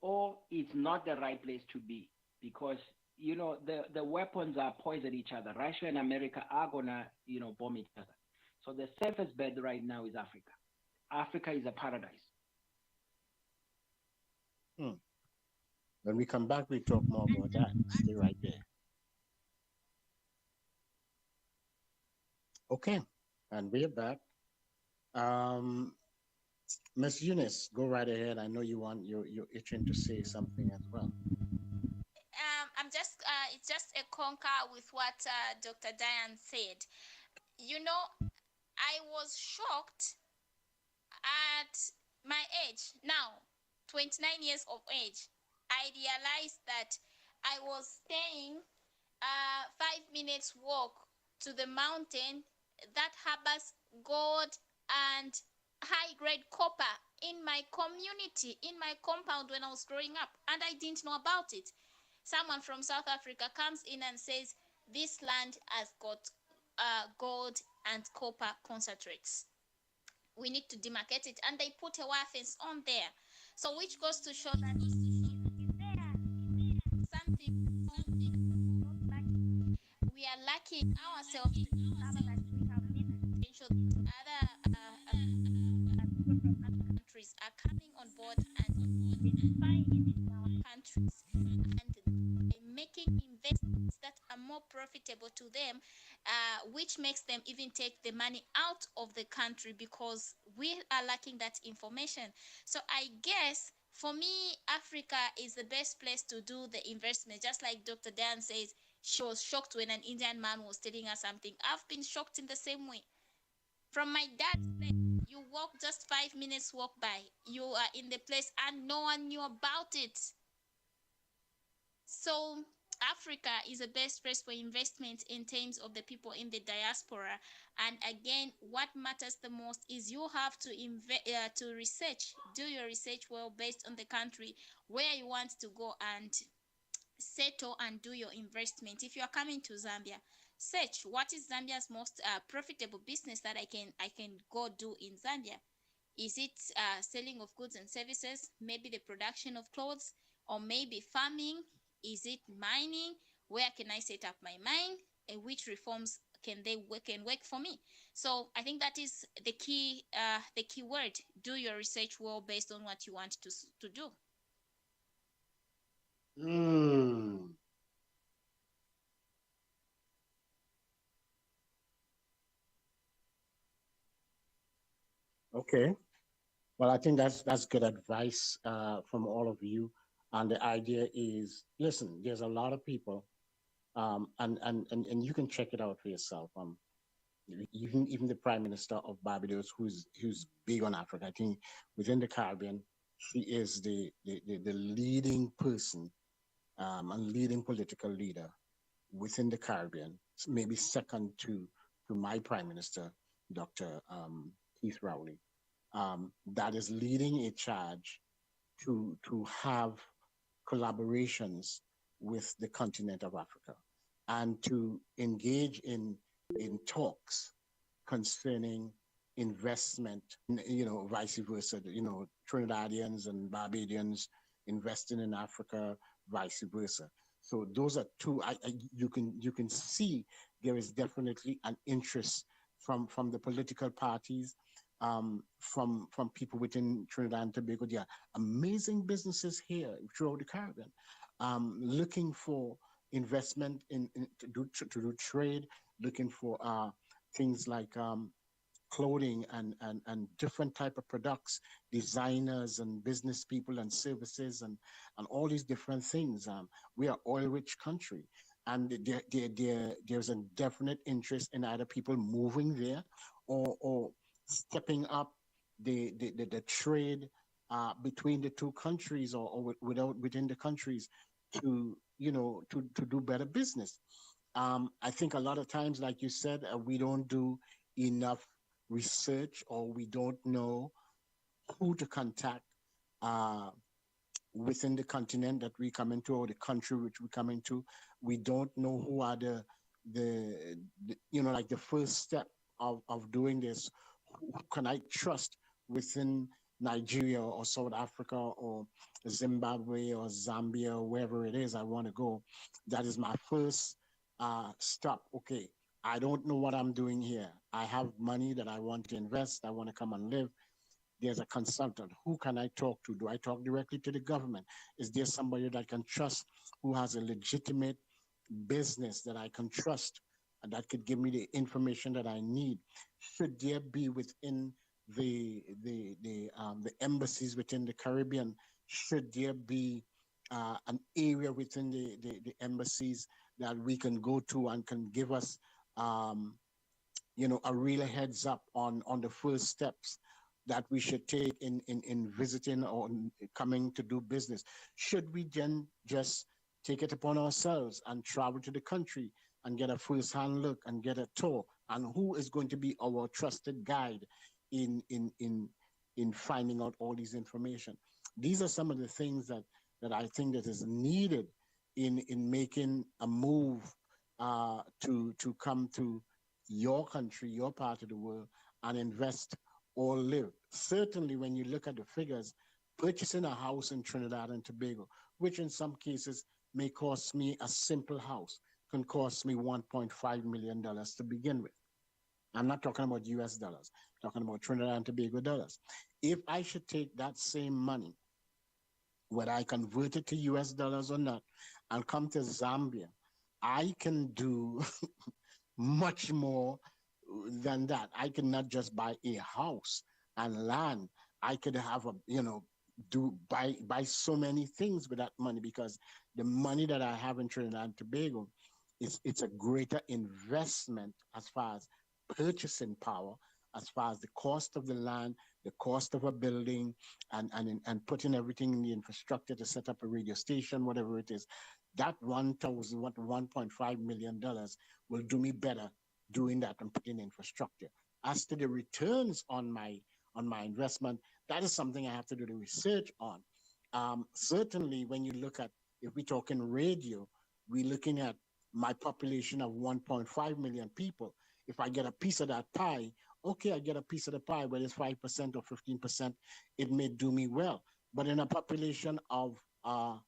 or it's not the right place to be, because the weapons are poison each other. Russia and America are gonna bomb each other. So the safest bet right now is Africa. Africa is a paradise. When we come back, we talk more about that. Stay right there. Okay, and we're back. Ms. Eunice, go right ahead. I know you're itching to say something as well. It's just a concur with what Dr. Diane said. I was shocked at my age now, 29 years of age, I realized that I was staying 5 minutes walk to the mountain that harbors gold and high grade copper in my community, in my compound when I was growing up, and I didn't know about it. Someone from South Africa comes in and says, this land has got gold and copper concentrates. We need to demarcate it, and they put a wire fence on there. So, which goes to show that is there something we are lacking ourselves to discover that we have this potential that other people from other countries are coming on board and identifying it in our countries, and by making investments that are more profitable to them, which makes them even take the money out of the country because we are lacking that information. So I guess for me, Africa is the best place to do the investment. Just like Dr. Dan says, she was shocked when an Indian man was telling her something. I've been shocked in the same way. From my dad's place, you walk just 5 minutes walk by. You are in the place and no one knew about it. So Africa is the best place for investment in terms of the people in the diaspora. And again, what matters the most is you have to to research, do your research well based on the country where you want to go and settle and do your investment. If you are coming to Zambia, search what is Zambia's most profitable business that I can go do in Zambia. Is it selling of goods and services? Maybe the production of clothes, or maybe farming? Is it mining? Where can I set up my mine? And which reforms can work for me? So I think that is the key word. Do your research well based on what you want to do. Mm. Okay. Well, I think that's good advice from all of you. And the idea is, listen, there's a lot of people, and you can check it out for yourself. Even the Prime Minister of Barbados, who's big on Africa, I think within the Caribbean, she is the leading person and leading political leader within the Caribbean, maybe second to my Prime Minister, Dr. Keith Rowley, that is leading a charge to have collaborations with the continent of Africa and to engage in talks concerning investment, vice versa, Trinidadians and Barbadians investing in Africa, vice versa. So those are two. You can see there is definitely an interest from the political parties, from people within Trinidad and Tobago. There are amazing businesses here throughout the Caribbean, looking for investment to do trade, looking for things like clothing and different type of products, designers and business people and services and all these different things. We are oil rich country, and there's a definite interest in either people moving there or stepping up the trade between the two countries, or within the countries, to do better business. I think a lot of times, like you said, we don't do enough research, or we don't know who to contact uh, within the continent that we come into, or the country which we come into. We don't know who are like the first step of doing this. Who can I trust within Nigeria or South Africa or Zimbabwe or Zambia or wherever it is I want to go? That is my first stop. Okay, I don't know what I'm doing here. I have money that I want to invest. I want to come and live. There's a consultant. Who can I talk to? Do I talk directly to the government? Is there somebody that I can trust who has a legitimate business that I can trust and that could give me the information that I need? Should there be within the embassies within the Caribbean? Should there be an area within the embassies that we can go to and can give us a real heads up on the first steps that we should take in visiting or coming to do business? Should we then just take it upon ourselves and travel to the country and get a first-hand look and get a tour? And who is going to be our trusted guide in in in in finding out all these information? These are some of the things that I think that is needed in making a move to come to your country, your part of the world, and invest or live. Certainly, when you look at the figures, purchasing a house in Trinidad and Tobago, which in some cases may cost me a simple house, can cost me $1.5 million to begin with. I'm not talking about US dollars, I'm talking about Trinidad and Tobago dollars. If I should take that same money, whether I convert it to US dollars or not, and come to Zambia, I can do much more than that. I can not just buy a house and land. I could have a, do buy so many things with that money, because the money that I have in Trinidad and Tobago it's a greater investment as far as purchasing power, as far as the cost of the land, the cost of a building, and putting everything in the infrastructure to set up a radio station, whatever it is. That 1.5 million dollars will do me better doing that and putting infrastructure. As to the returns on my investment, that is something I have to do the research on. Certainly, when you look at, if we're talking radio, we're looking at my population of 1.5 million people. If I get a piece of that pie, okay, I get a piece of the pie, whether it's 5% or 15%, it may do me well. But in a population of Zambia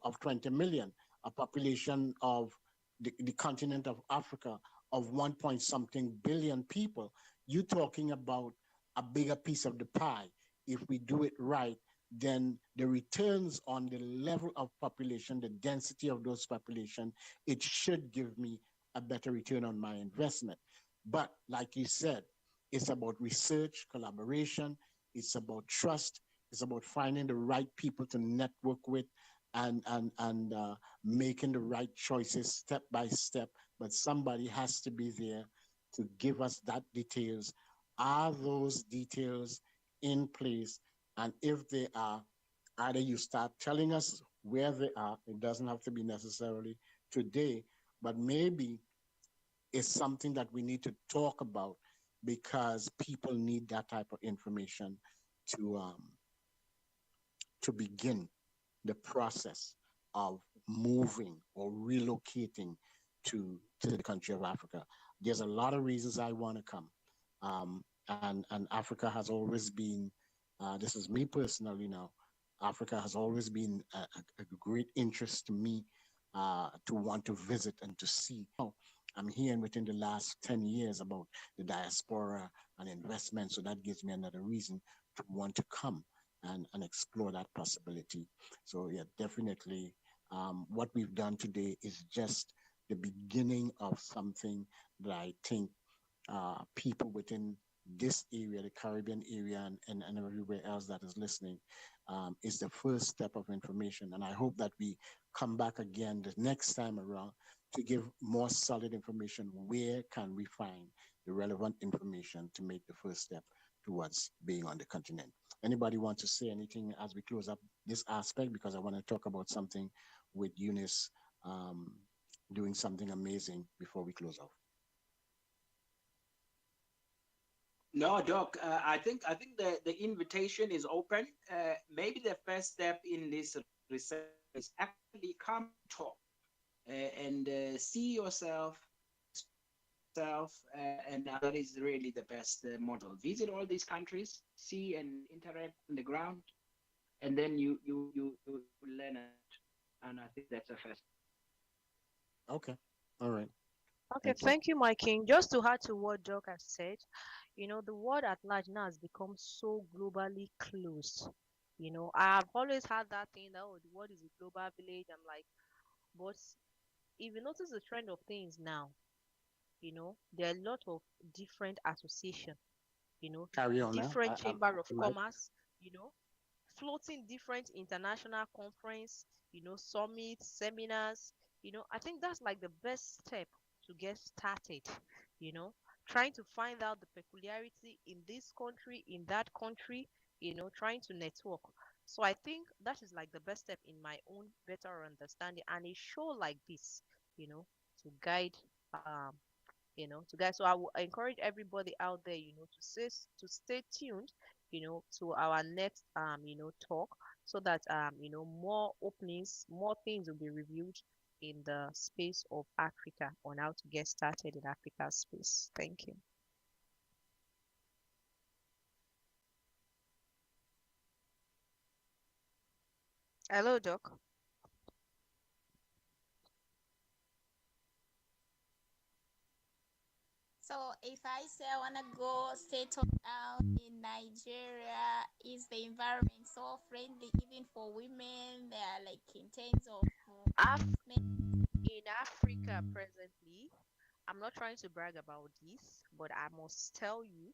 of 20 million, a population of the continent of Africa of 1 point something billion people, you're talking about a bigger piece of the pie. If we do it right, then the returns on the level of population, the density of those population, it should give me a better return on my investment. But like you said, it's about research, collaboration, it's about trust, it's about finding the right people to network with and making the right choices step by step. But somebody has to be there to give us that details. Are those details in place? And if they are, either you start telling us where they are. It doesn't have to be necessarily today, but maybe it's something that we need to talk about, because people need that type of information to um, to begin the process of moving or relocating to the country of Africa. There's a lot of reasons I want to come, and Africa has always been. This is me personally now. Africa has always been a great interest to me, to want to visit and to see. I'm hearing within the last 10 years about the diaspora and investment, so that gives me another reason to want to come and explore that possibility. So yeah, definitely, what we've done today is just the beginning of something that I think people within this area, the Caribbean area, and everywhere else that is listening, is the first step of information. And I hope that we come back again the next time around to give more solid information. Where can we find the relevant information to make the first step towards being on the continent? Anybody want to say anything as we close up this aspect? Because I want to talk about something with Eunice, doing something amazing before we close off. No, Doc. I think the invitation is open. Maybe the first step in this research is actually come talk and see yourself, and that is really the best model. Visit all these countries, see and interact on the ground, and then you learn it. And I think that's the first. Okay. All right. Okay, Thank you. thank you, my king. Just to add to what Doc has said, the world at large now has become so globally closed. I've always had that thing that, oh, the world is a global village. I'm like, but if you notice the trend of things now, there are a lot of different association, Carry on now. different chamber of Right. commerce, you know, floating different international conference, summits, seminars. I think that's like the best step to get started, you know, trying to find out the peculiarity in this country, in that country, trying to network. So I think that is like the best step in my own better understanding. And a show like this, you know, to guide to guide. So I will encourage everybody out there, to stay tuned, to our next talk, so that more openings, more things will be reviewed in the space of Africa on how to get started in Africa space. Thank you. Hello, Doc. So if I say I wanna go settle down in Nigeria, is the environment so friendly even for women? They are like in terms of In Africa presently, I'm not trying to brag about this, but I must tell you,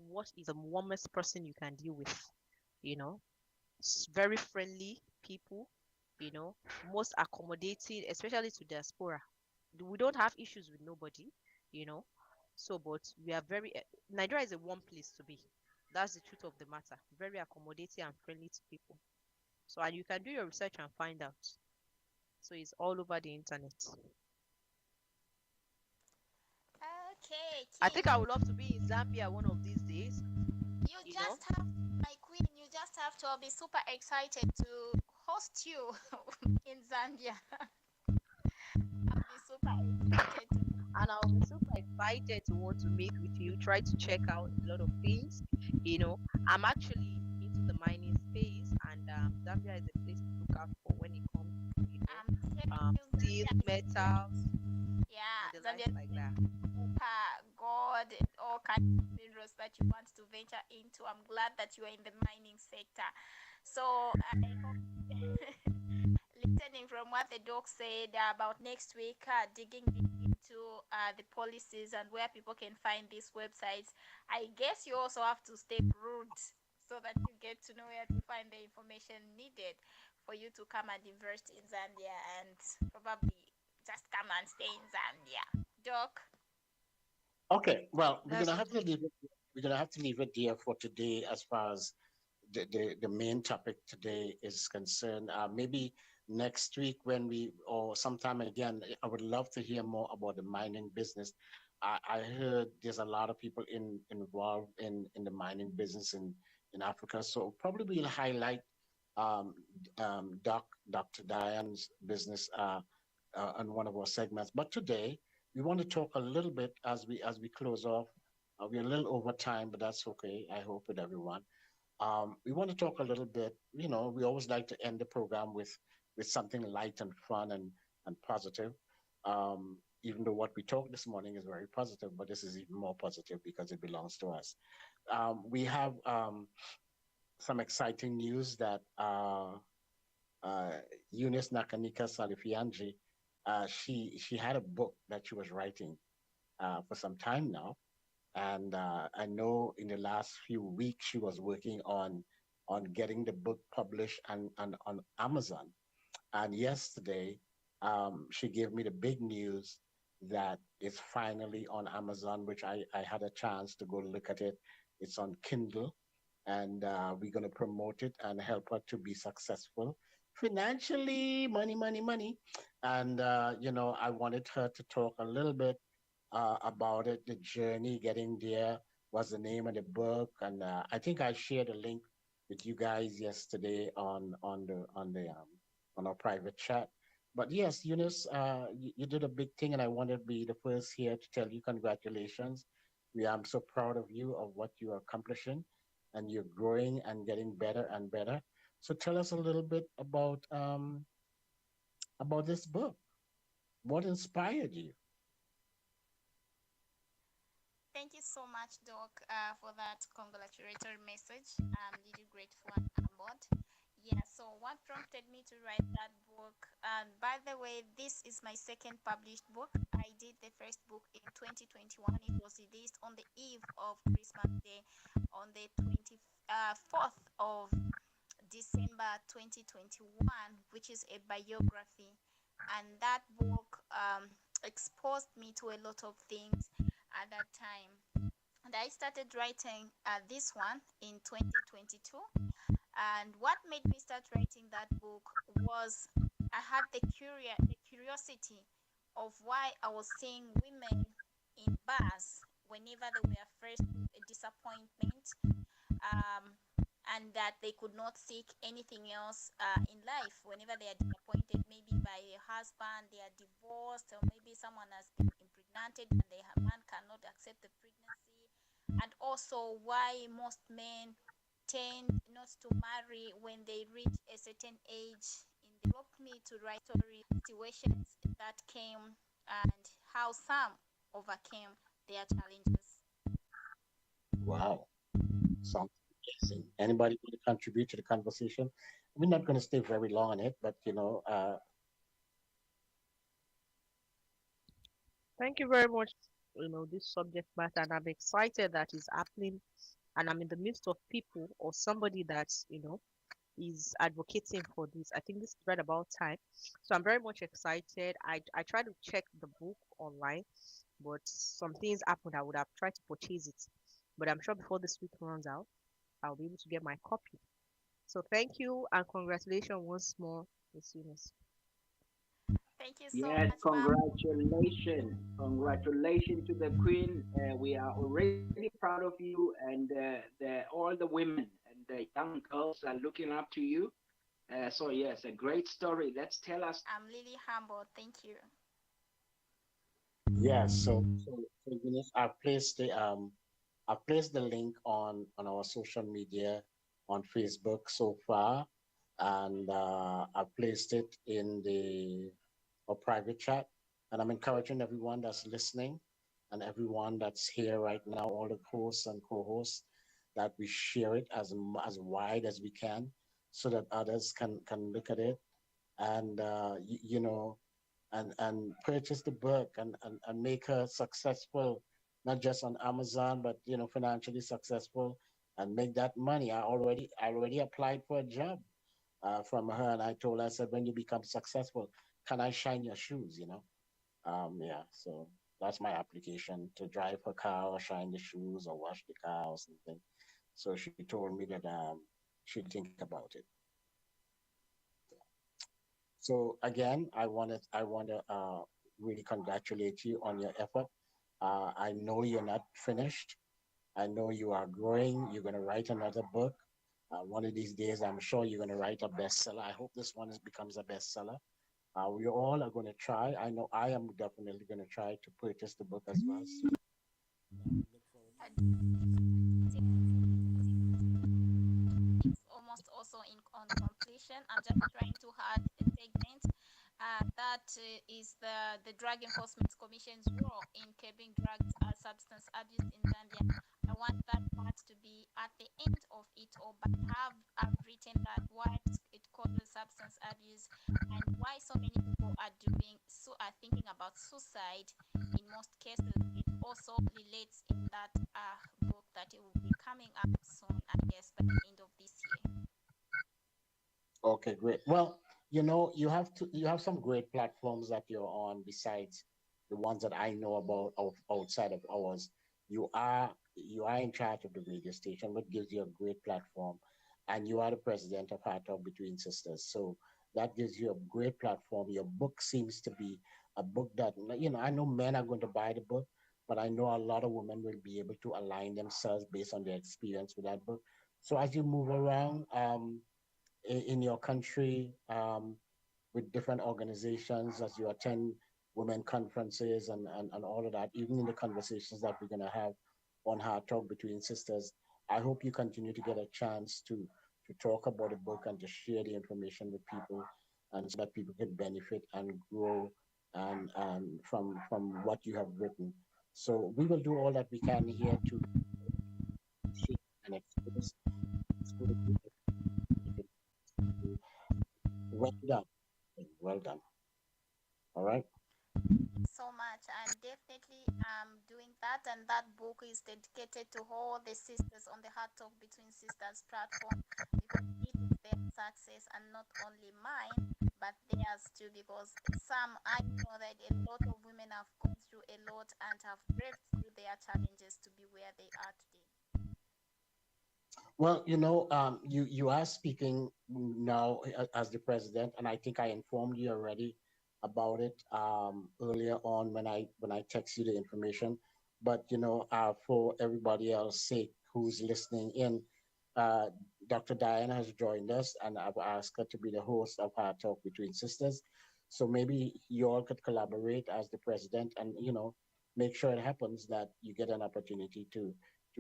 what is the warmest person you can deal with? Very friendly people, you know, most accommodating, especially to diaspora. We don't have issues with nobody, you know. So, but we are Nigeria is a warm place to be. That's the truth of the matter. Very accommodating and friendly to people. So, and you can do your research and find out. So, it's all over the internet. okay, I think King. I would love to be in Zambia one of these days. You just have, my queen, you just have to be super excited to host you in Zambia. I'll be super excited. And I'll be super excited to want to meet with you, try to check out a lot of things. I'm actually into the mining space, and Zambia is a place to look out for when it comes to, steel, metals, yeah, and the Zambia likes like that. gold, and all kinds of minerals that you want to venture into. I'm glad that you are in the mining sector. So I hope listening from what the doc said about next week, digging into the policies and where people can find these websites, I guess you also have to stay rude so that you get to know where to find the information needed for you to come and invest in Zambia and probably just come and stay in Zambia. Doc? Okay, well, That's we're gonna have to leave it there for today as far as the main topic today is concerned. Maybe next week or sometime again, I would love to hear more about the mining business. I heard there's a lot of people involved in the mining business in Africa. So probably we'll highlight um, Dr. Diane's business on one of our segments. But today we want to talk a little bit as we close off. We're a little over time, but that's okay. I hope with everyone. We want to talk a little bit. We always like to end the program with something light and fun and positive. Even though what we talked this morning is very positive, but this is even more positive because it belongs to us. We have some exciting news that uh, Eunice Nakanika Salifianji, she had a book that she was writing for some time now, and I know in the last few weeks she was working on getting the book published and on Amazon. And yesterday, she gave me the big news that it's finally on Amazon, which I had a chance to go look at it. It's on Kindle, and we're going to promote it and help her to be successful financially, money, money, money. And, I wanted her to talk a little bit about it, the journey getting there was the name of the book, and I think I shared a link with you guys yesterday on our private chat. But yes, Eunice, you did a big thing, and I want to be the first here to tell you congratulations. I'm so proud of you of what you are accomplishing, and you're growing and getting better and better. So tell us a little bit about this book. What inspired you? Thank you so much, Doc, for that congratulatory message. I'm really grateful and humbled. Yeah, so what prompted me to write that book? And by the way, this is my second published book. I did the first book in 2021. It was released on the eve of Christmas Day on the 24th of December 2021, which is a biography. And that book exposed me to a lot of things. at that time. And I started writing this one in 2022. And what made me start writing that book was I had the curiosity of why I was seeing women in bars whenever they were faced with a disappointment, um, and that they could not seek anything else in life whenever they are disappointed, maybe by a husband, they are divorced, or maybe someone has been impregnated and the man cannot accept the pregnancy, and also why most men tend not to marry when they reach a certain age. In the helped me to write story situations that came and how some overcame their challenges. Wow, sounds amazing. Anybody want to contribute to the conversation? We're not going to stay very long on it, but Thank you very much. This subject matter, and I'm excited that is happening, and I'm in the midst of people or somebody that's is advocating for this. I think this is right about time. So I'm very much excited. I tried to check the book online, but some things happened. I would have tried to purchase it, but I'm sure before this week runs out, I'll be able to get my copy. So thank you and congratulations once more, Miss Eunice. Thank you so Yes, much, ma'am. congratulations. Congratulations to the Queen. We are already proud of you, and all the women and the young girls are looking up to you. So, yes, a great story. Let's tell us. I'm really humbled. Thank you. yeah. So Eunice, I've placed the link on our social media on Facebook so far, and I've placed it in the a private chat. And I'm encouraging everyone that's listening and everyone that's here right now, all the hosts and co-hosts, that we share it as wide as we can, so that others can look at it and and purchase the book and make her successful, not just on Amazon, but financially successful and make that money. I already applied for a job from her, and I told her, I said, when you become successful, can I shine your shoes? Yeah. So that's my application, to drive her car or shine the shoes or wash the car or something. So she told me that she'd think about it. So again, I want to really congratulate you on your effort. I know you're not finished. I know you are growing. You're going to write another book. One of these days, I'm sure you're going to write a bestseller. I hope this one becomes a bestseller. We all are going to try. I know I am definitely going to try to purchase the book as well. So look forward to Uh, It's almost also on completion. I'm just trying to add a segment that is the Drug Enforcement Commission's role in curbing drugs substance abuse in Zambia. I want that part to be at the end of it all, but I've written that what it causes substance abuse and why so many people are thinking about suicide in most cases. It also relates in that book that it will be coming up soon, I guess, by the end of this year. Okay, great. Well, you have some great platforms that you're on besides the ones that I know about outside of ours. You are in charge of the radio station, which gives you a great platform, and you are the president of Heart Talk Between Sisters. So that gives you a great platform. Your book seems to be a book that I know men are going to buy the book, but I know a lot of women will be able to align themselves based on their experience with that book. So as you move around, in your country, with different organizations, as you attend women conferences and all of that, even in the conversations that we're going to have on Hard Talk Between Sisters. I hope you continue to get a chance to talk about the book and to share the information with people, and so that people can benefit and grow and from what you have written. So we will do all that we can here to share and expose. Well done. Well done. All right. So much. I'm definitely doing that, and that book is dedicated to all the sisters on the Heart Talk Between Sisters platform because it is their success and not only mine, but theirs too. Because I know that a lot of women have gone through a lot and have breakthrough their challenges to be where they are today? Well, you are speaking now as the president, and I think I informed you already about it earlier on when I text you the information. But for everybody else sake who's listening in, uh, Dr. Diana has joined us, and I've asked her to be the host of Hard Talk Between Sisters. So maybe you all could collaborate as the president, and make sure it happens that you get an opportunity to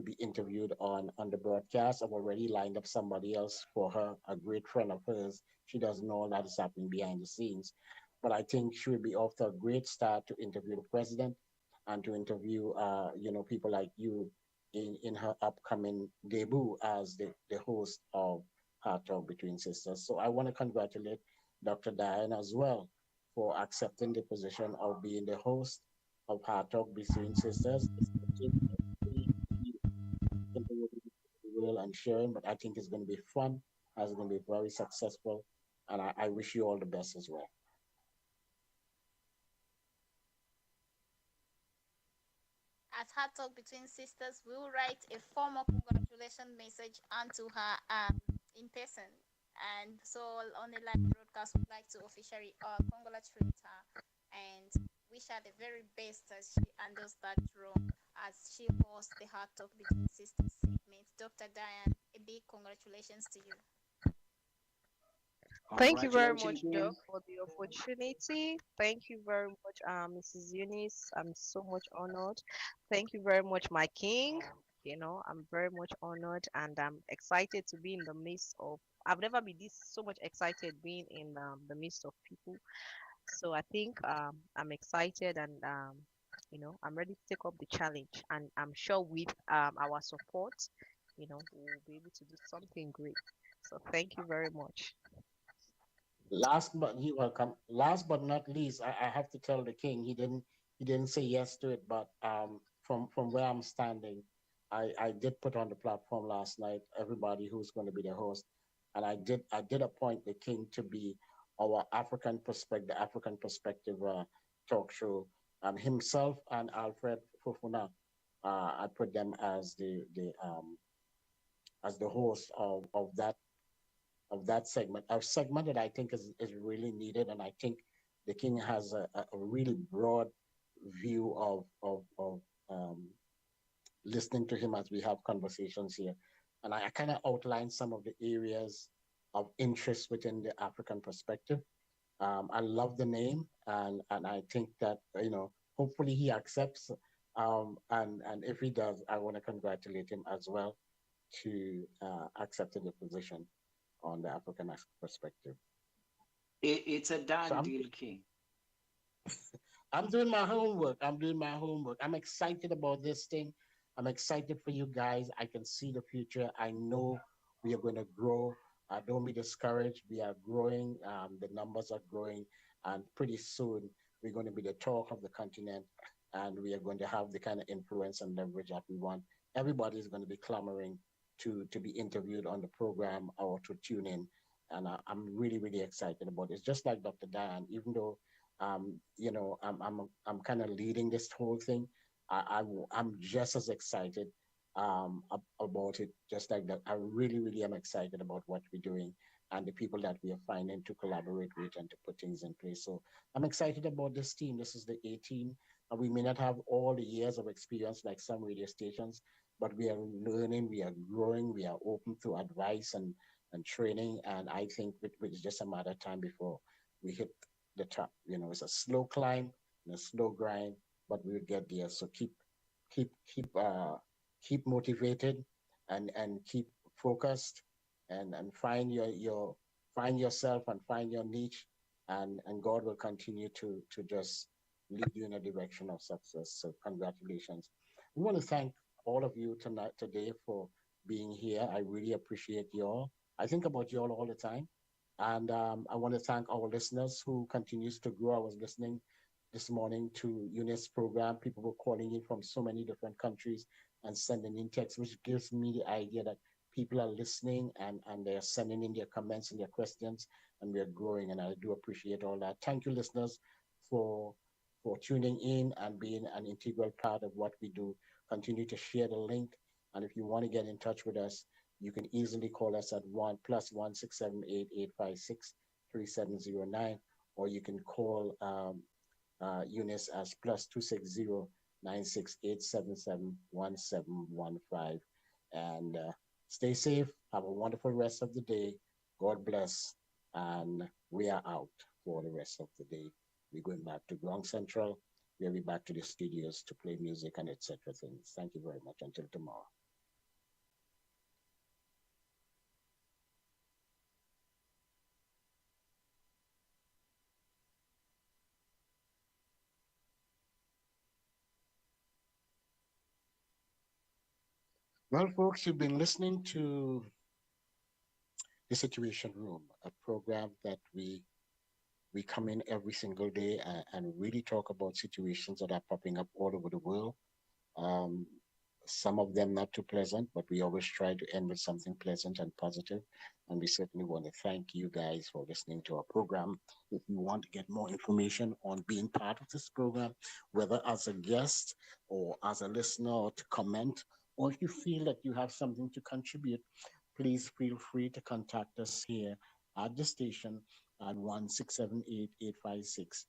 be interviewed on the broadcast. I've already lined up somebody else for her, a great friend of hers. She doesn't know all that is happening behind the scenes, but I think she will be off to a great start to interview the president and to interview, people like you in her upcoming debut as the host of Heart Talk Between Sisters. So I want to congratulate Dr. Diane as well for accepting the position of being the host of Heart Talk Between Sisters. Will and sharing, but I think it's going to be fun. It's going to be very successful, and I wish you all the best as well. At Hard Talk Between Sisters, we will write a formal congratulations message onto her in person. And so on the live broadcast, we'd like to officially congratulate her and wish her the very best as she handles that role as she hosts the Hard Talk Between Sisters segment. Dr. Diane, a big congratulations to you. Thank you very Congratulations, much, Doc, Queen. for the opportunity. Thank you very much, Mrs. Eunice. I'm so much honored. Thank you very much, my king. I'm very much honored, and I'm excited to be in the midst of. I've never been this so much excited being in the midst of people. So I think I'm excited, and I'm ready to take up the challenge. And I'm sure with our support, we'll be able to do something great. So thank you very much. You welcome. Last but not least, I have to tell the king he didn't say yes to it, but from where I'm standing, I did put on the platform last night everybody who's going to be the host, and I did appoint the king to be our African perspective talk show, and himself and Alfred Fufuna. I put them as the host of that segment, a segment that I think is really needed. And I think the king has a really broad view of listening to him as we have conversations here. And I kind of outlined some of the areas of interest within the African perspective. I love the name, and I think that hopefully he accepts. And if he does, I want to congratulate him as well to accepting the position on the African perspective. It's a So done I'm deal, King. I'm doing my homework. I'm doing my homework. I'm excited about this thing. I'm excited for you guys. I can see the future. I know we are going to grow. Don't be discouraged. We are growing. The numbers are growing, and pretty soon we're going to be the talk of the continent, and we are going to have the kind of influence and leverage that we want. Everybody is going to be clamoring to be interviewed on the program or to tune in, and I'm really really excited about it. It's just like Dr. Diane, even though I'm kind of leading this whole thing. I'm just as excited about it, just like that. I really, really am excited about what we're doing and the people that we are finding to collaborate with and to put things in place. So I'm excited about this team. This is the 18. And we may not have all the years of experience like some radio stations, but we are learning, we are growing, we are open to advice and training. And I think it's just a matter of time before we hit the top. It's a slow climb and a slow grind, but we'll get there. So keep keep uh keep motivated and keep focused and find yourself and find your niche, and God will continue to just lead you in a direction of success. So congratulations. We want to thank all of you today for being here. I really appreciate you all. I think about you all the time. And I want to thank our listeners who continues to grow. I was listening this morning to Eunice's program. People were calling in from so many different countries and sending in texts, which gives me the idea that people are listening and they're sending in their comments and their questions, and we're growing. And I do appreciate all that. Thank you, listeners, for tuning in and being an integral part of what we do. Continue to share the link. And if you want to get in touch with us, you can easily call us at 1+1 678 856 3709, or you can call Eunice as +260 968771715. And stay safe. Have a wonderful rest of the day. God bless. And we are out for the rest of the day. We're going back to Gronk Central. We'll be back to the studios to play music and etc. things. Thank you very much. Until tomorrow. Well, folks, you've been listening to the Situation Room, a program that we come in every single day and really talk about situations that are popping up all over the world. Um, some of them not too pleasant, but we always try to end with something pleasant and positive. And we certainly want to thank you guys for listening to our program. If you want to get more information on being part of this program, whether as a guest or as a listener or to comment, or if you feel that you have something to contribute, please feel free to contact us here at the station at 1-678-856